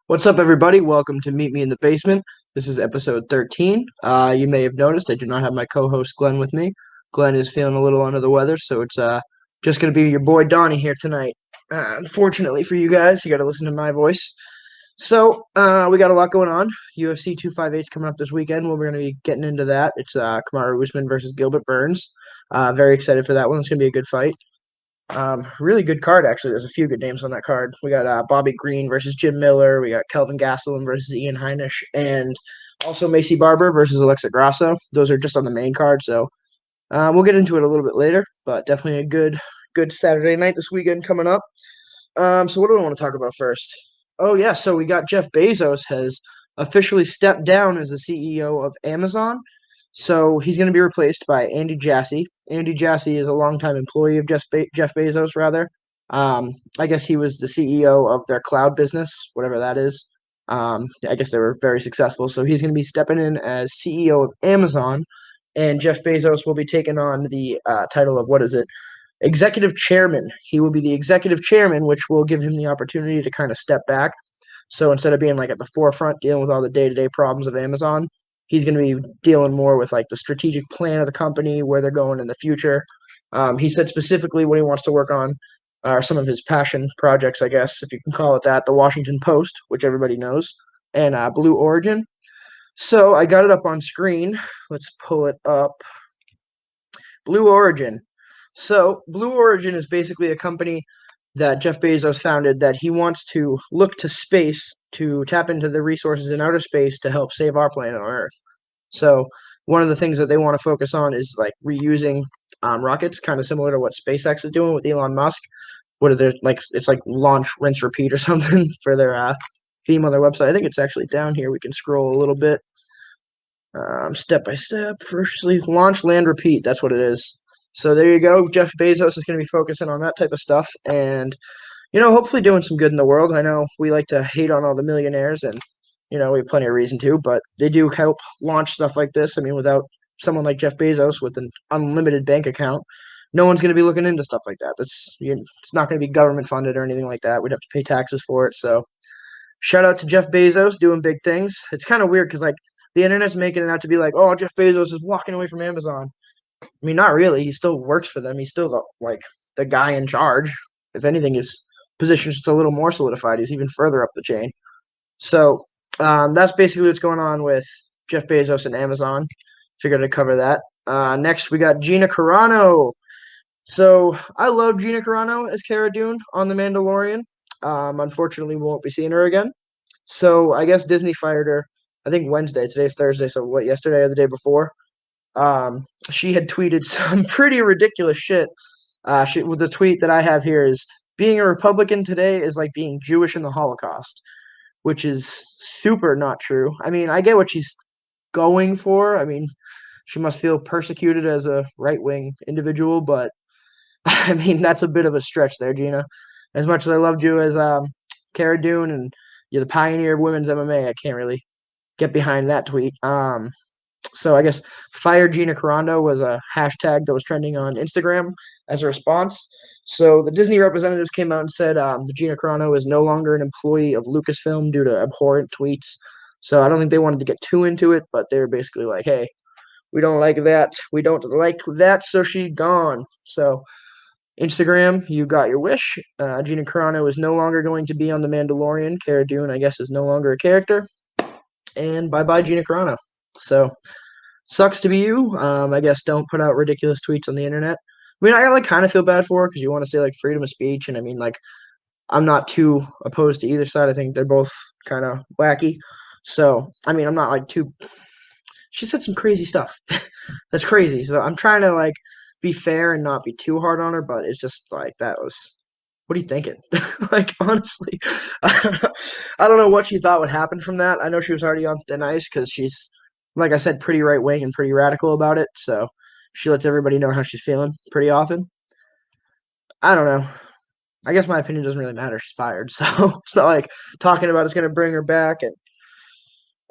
What's up, everybody? Welcome to Meet Me in the Basement. This is episode 13. You may have noticed I do not have my co-host Glenn with me. Glenn is feeling a little under the weather, so it's just gonna be your boy Donnie here tonight. Unfortunately for you guys, you got to listen to my voice. So we got a lot going on. UFC 258 is coming up this weekend. Well, we're gonna be getting into that. It's Kamaru Usman versus Gilbert Burns. Very excited for that one. It's gonna be a good fight. Really good card, actually. There's a few good names on that card. We got Bobby Green versus Jim Miller. We got Kelvin Gastelum versus Ian Heinisch, and also Macy Barber versus Alexa Grasso. Those are just on the main card, so we'll get into it a little bit later. But definitely a good Saturday night this weekend coming up. So what do I want to talk about first? Oh yeah, so we got Jeff Bezos has officially stepped down as the CEO of Amazon. So he's going to be replaced by Andy Jassy. Andy Jassy is a longtime employee of Jeff Bezos, rather. I guess he was the CEO of their cloud business, whatever that is. I guess they were very successful. So he's going to be stepping in as CEO of Amazon, and Jeff Bezos will be taking on the title of what is it? Executive chairman. He will be the executive chairman, which will give him the opportunity to kind of step back. So instead of being like at the forefront dealing with all the day-to-day problems of Amazon, he's going to be dealing more with like the strategic plan of the company, where they're going in the future. He said specifically what he wants to work on are some of his passion projects, I guess, if you can call it that. The Washington Post, which everybody knows, and Blue Origin. So I got it up on screen. Let's pull it up. Blue Origin. So Blue Origin is basically a company that Jeff Bezos founded that he wants to look to space to tap into the resources in outer space to help save our planet on Earth. So one of the things that they want to focus on is like reusing rockets, kind of similar to what SpaceX is doing with Elon Musk. What are they like? It's like launch, rinse, repeat, or something for their theme on their website. I think it's actually down here. We can scroll a little bit. Step by step. Firstly, launch, land, repeat. That's what it is. So there you go. Jeff Bezos is going to be focusing on that type of stuff, and hopefully doing some good in the world. I know we like to hate on all the millionaires, and we have plenty of reason to, but they do help launch stuff like this. I mean, without someone like Jeff Bezos with an unlimited bank account, no one's going to be looking into stuff like that. It's not going to be government funded or anything like that. We'd have to pay taxes for it. So shout out to Jeff Bezos doing big things. It's kind of weird because like the internet's making it out to be like, oh, Jeff Bezos is walking away from Amazon. I mean, not really. He still works for them. He's still the guy in charge. If anything, his position's just a little more solidified. He's even further up the chain. So that's basically what's going on with Jeff Bezos and Amazon. Figured I'd cover that. Next, we got Gina Carano. So I love Gina Carano as Cara Dune on The Mandalorian. Unfortunately, we won't be seeing her again. So I guess Disney fired her. I think Wednesday. Today's Thursday. So what? Yesterday or the day before? She had tweeted some pretty ridiculous shit. With the tweet that I have here is being a Republican today is like being Jewish in the Holocaust, which is super not true. I mean, I get what she's going for. I mean, she must feel persecuted as a right wing individual, but I mean, that's a bit of a stretch there, Gina. As much as I loved you as Cara Dune and you're the pioneer of women's MMA, I can't really get behind that tweet. So I guess Fire Gina Carano was a hashtag that was trending on Instagram as a response. So the Disney representatives came out and said Gina Carano is no longer an employee of Lucasfilm due to abhorrent tweets. So I don't think they wanted to get too into it, but they're basically like, hey, we don't like that. We don't like that, so she's gone. So Instagram, you got your wish. Gina Carano is no longer going to be on The Mandalorian. Cara Dune, I guess, is no longer a character. And bye-bye, Gina Carano. So sucks to be you. I guess don't put out ridiculous tweets on the internet. I mean, I like kind of feel bad for her because you want to say like freedom of speech, and I mean, like I'm not too opposed to either side. I think they're both kind of wacky. So I mean, I'm not like too. She said some crazy stuff. That's crazy. So I'm trying to like be fair and not be too hard on her, but it's just like that was. What are you thinking? Like honestly, I don't know what she thought would happen from that. I know she was already on thin ice because she's, like I said, pretty right wing and pretty radical about it. So she lets everybody know how she's feeling pretty often. I don't know. I guess my opinion doesn't really matter. She's fired, so it's not like talking about it's going to bring her back. And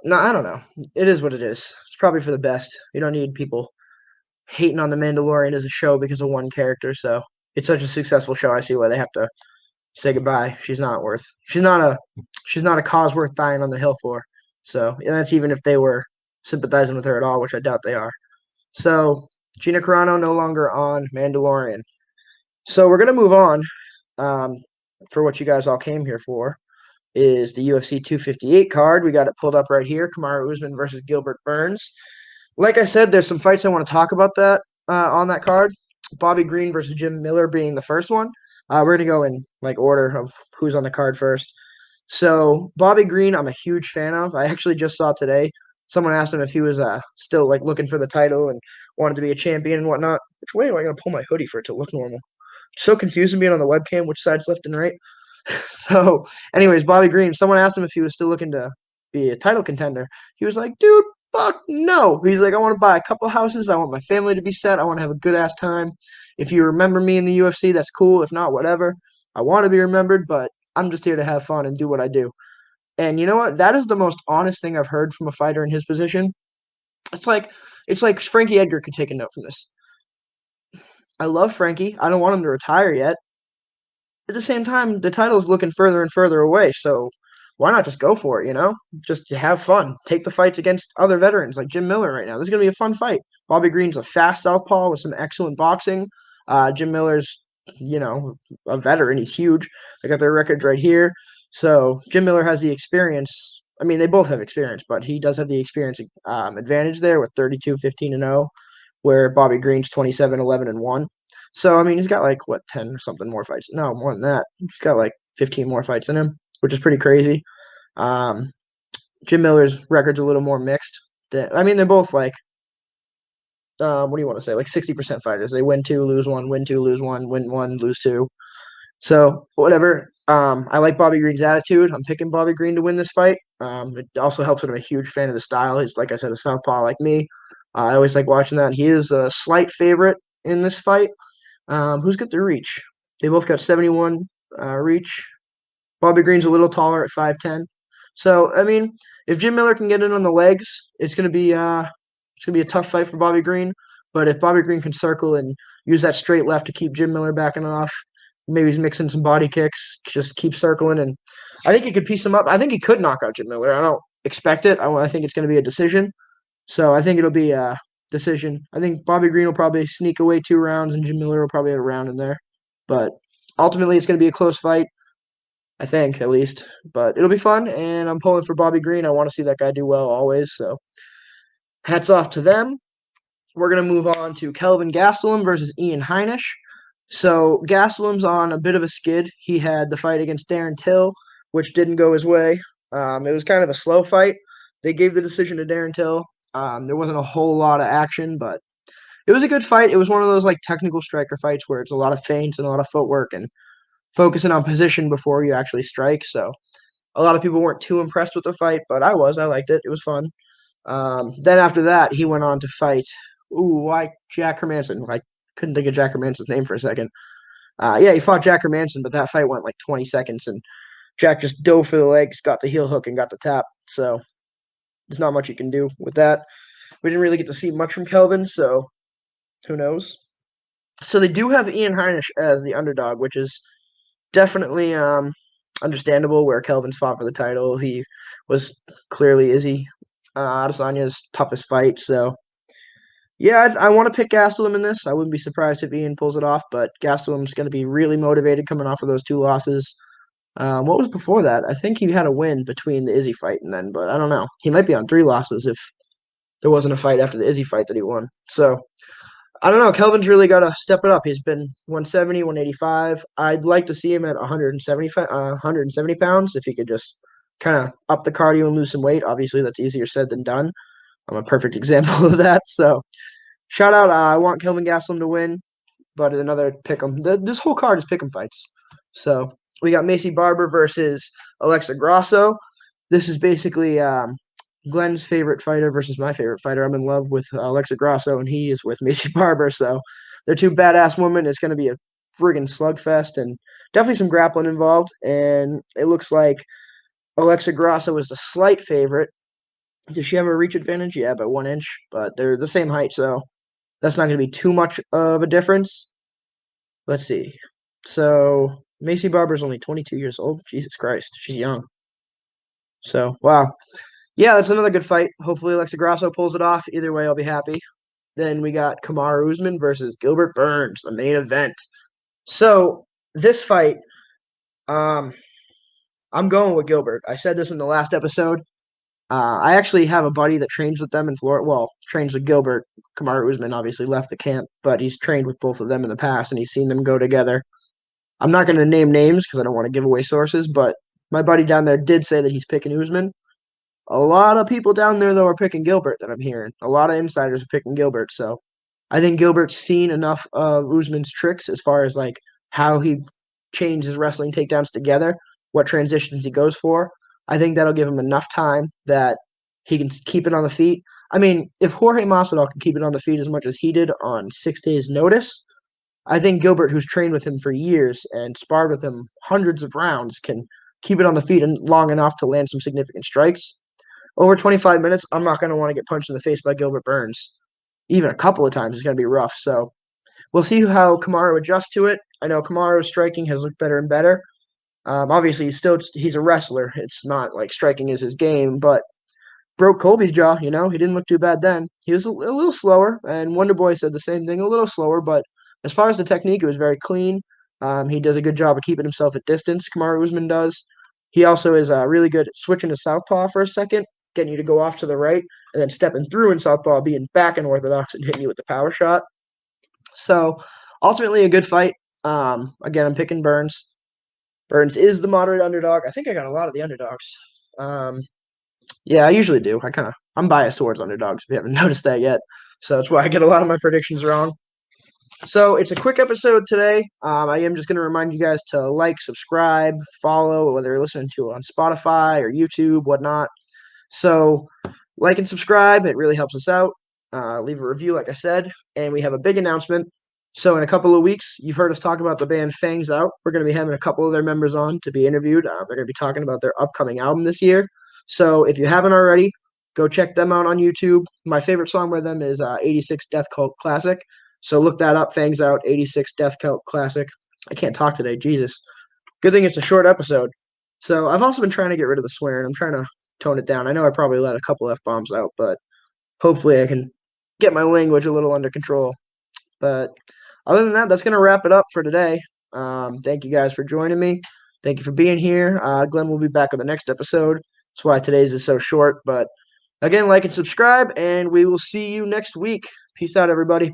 no, I don't know. It is what it is. It's probably for the best. You don't need people hating on the Mandalorian as a show because of one character. So it's such a successful show. I see why they have to say goodbye. She's not a cause worth dying on the hill for. So, and that's even if they were sympathizing with her at all, which I doubt they are. So, Gina Carano no longer on Mandalorian. So we're gonna move on. Um, for what you guys all came here for is the UFC 258 card. We got it pulled up right here. Kamaru Usman versus Gilbert Burns. Like I said, there's some fights I want to talk about that on that card. Bobby Green versus Jim Miller being the first one. We're gonna go in like order of who's on the card first. So Bobby Green, I'm a huge fan of. I actually just saw today someone asked him if he was still like looking for the title and wanted to be a champion and whatnot. Which way am I gonna pull my hoodie for it to look normal? It's so confusing being on the webcam, which side's left and right. So, anyways, Bobby Green, someone asked him if he was still looking to be a title contender. He was like, dude, fuck no. He's like, I want to buy a couple houses. I want my family to be set. I want to have a good ass time. If you remember me in the UFC, that's cool. If not, whatever. I want to be remembered, but I'm just here to have fun and do what I do. And you know what? That is the most honest thing I've heard from a fighter in his position. It's like Frankie Edgar could take a note from this. I love Frankie. I don't want him to retire yet. At the same time, the title's looking further and further away, so why not just go for it, you know? Just have fun. Take the fights against other veterans like Jim Miller right now. This is going to be a fun fight. Bobby Green's a fast southpaw with some excellent boxing. Jim Miller's, a veteran. He's huge. They got their records right here. So Jim Miller has the experience. I mean, they both have experience, but he does have the experience advantage there with 32, 15, and 0, where Bobby Green's 27, 11, and 1. So I mean, he's got like what 10 or something more fights. No, more than that. He's got like 15 more fights in him, which is pretty crazy. Um, Jim Miller's record's a little more mixed. I mean, they're both like what do you want to say? Like 60% fighters. They win two, lose one, win two, lose one, lose two. So whatever. I like Bobby Green's attitude. I'm picking Bobby Green to win this fight. It also helps that I'm a huge fan of the style. He's like I said, a southpaw like me. I always like watching that. He is a slight favorite in this fight. Who's got the reach? They both got 71 reach. Bobby Green's a little taller at 5'10". So I mean, if Jim Miller can get in on the legs, it's gonna be a tough fight for Bobby Green. But if Bobby Green can circle and use that straight left to keep Jim Miller backing off, maybe he's mixing some body kicks, just keep circling, and I think he could piece him up. I think he could knock out Jim Miller. I don't expect it. I think it's going to be a decision. So I think it'll be a decision. I think Bobby Green will probably sneak away 2 rounds, and Jim Miller will probably have a round in there. But ultimately, it's going to be a close fight. I think, at least. But it'll be fun, and I'm pulling for Bobby Green. I want to see that guy do well always. So hats off to them. We're going to move on to Kelvin Gastelum versus Ian Heinisch. So Gastelum's on a bit of a skid. He had the fight against Darren Till, which didn't go his way. It was kind of a slow fight. They gave the decision to Darren Till. There wasn't a whole lot of action, but it was a good fight. It was one of those like technical striker fights where it's a lot of feints and a lot of footwork and focusing on position before you actually strike. So a lot of people weren't too impressed with the fight, but I was. I liked it. It was fun. Then after that, he went on to fight. Ooh, why Jack Hermanson? I couldn't think of Jack Hermanson's name for a second. Yeah, he fought Jack Hermanson, but that fight went like 20 seconds, and Jack just dove for the legs, got the heel hook, and got the tap. So there's not much you can do with that. We didn't really get to see much from Kelvin, so who knows? So they do have Ian Heinisch as the underdog, which is definitely understandable. Where Kelvin's fought for the title, he was clearly Izzy Adesanya's toughest fight. So yeah, I want to pick Gastelum in this. I wouldn't be surprised if Ian pulls it off, but Gastelum's going to be really motivated coming off of those 2 losses. What was before that? I think he had a win between the Izzy fight and then, but I don't know. He might be on 3 losses if there wasn't a fight after the Izzy fight that he won. So I don't know. Kelvin's really got to step it up. He's been 170, 185. I'd like to see him at 170 pounds if he could just kind of up the cardio and lose some weight. Obviously, that's easier said than done. I'm a perfect example of that. So shout out. I want Kelvin Gastelum to win, but another pick'em. This whole card is pick'em fights. So we got Macy Barber versus Alexa Grasso. This is basically Glenn's favorite fighter versus my favorite fighter. I'm in love with Alexa Grasso, and he is with Macy Barber. So they're two badass women. It's going to be a friggin' slugfest, and definitely some grappling involved. And it looks like Alexa Grasso is the slight favorite. Does she have a reach advantage? Yeah, by 1 inch, but they're the same height, so that's not going to be too much of a difference. Let's see. So Macy Barber's only 22 years old. Jesus Christ, she's young. So, wow. Yeah, that's another good fight. Hopefully Alexa Grasso pulls it off. Either way, I'll be happy. Then we got Kamaru Usman versus Gilbert Burns, the main event. So, this fight, um, I'm going with Gilbert. I said this in the last episode. I actually have a buddy that trains with them in Florida. Well, trains with Gilbert. Kamaru Usman obviously left the camp, but he's trained with both of them in the past, and he's seen them go together. I'm not going to name names because I don't want to give away sources, but my buddy down there did say that he's picking Usman. A lot of people down there, though, are picking Gilbert that I'm hearing. A lot of insiders are picking Gilbert. So I think Gilbert's seen enough of Usman's tricks as far as like how he changes wrestling takedowns together, what transitions he goes for. I think that'll give him enough time that he can keep it on the feet. I mean, if Jorge Masvidal can keep it on the feet as much as he did on 6 days' notice, I think Gilbert, who's trained with him for years and sparred with him hundreds of rounds, can keep it on the feet and long enough to land some significant strikes. Over 25 minutes, I'm not going to want to get punched in the face by Gilbert Burns. Even a couple of times is going to be rough. So we'll see how Kamaru adjusts to it. I know Kamaru's striking has looked better and better. Obviously, he's a wrestler. It's not like striking is his game, but broke Colby's jaw. You know, he didn't look too bad then. He was a little slower, and Wonder Boy said the same thing, a little slower. But as far as the technique, it was very clean. He does a good job of keeping himself at distance. Kamaru Usman does. He also is really good at switching to southpaw for a second, getting you to go off to the right, and then stepping through in southpaw, being back in orthodox, and hitting you with the power shot. So ultimately, a good fight. Again, I'm picking Burns. Burns is the moderate underdog. I think I got a lot of the underdogs. Um, yeah, I usually do. I'm biased towards underdogs if you haven't noticed that yet. So that's why I get a lot of my predictions wrong. So it's a quick episode today. I am just going to remind you guys to like, subscribe, follow, whether you're listening to it on Spotify or YouTube, whatnot. So like and subscribe. It really helps us out. Leave a review, like I said. And we have a big announcement. So in a couple of weeks, you've heard us talk about the band Fangs Out. We're going to be having a couple of their members on to be interviewed. They're going to be talking about their upcoming album this year. So if you haven't already, go check them out on YouTube. My favorite song by them is 86 Death Cult Classic. So look that up, Fangs Out, 86 Death Cult Classic. I can't talk today, Jesus. Good thing it's a short episode. So I've also been trying to get rid of the swearing. I'm trying to tone it down. I know I probably let a couple F-bombs out, but hopefully I can get my language a little under control. But other than that, that's going to wrap it up for today. Thank you guys for joining me. Thank you for being here. Glenn will be back on the next episode. That's why today's is so short. But again, like and subscribe, and we will see you next week. Peace out, everybody.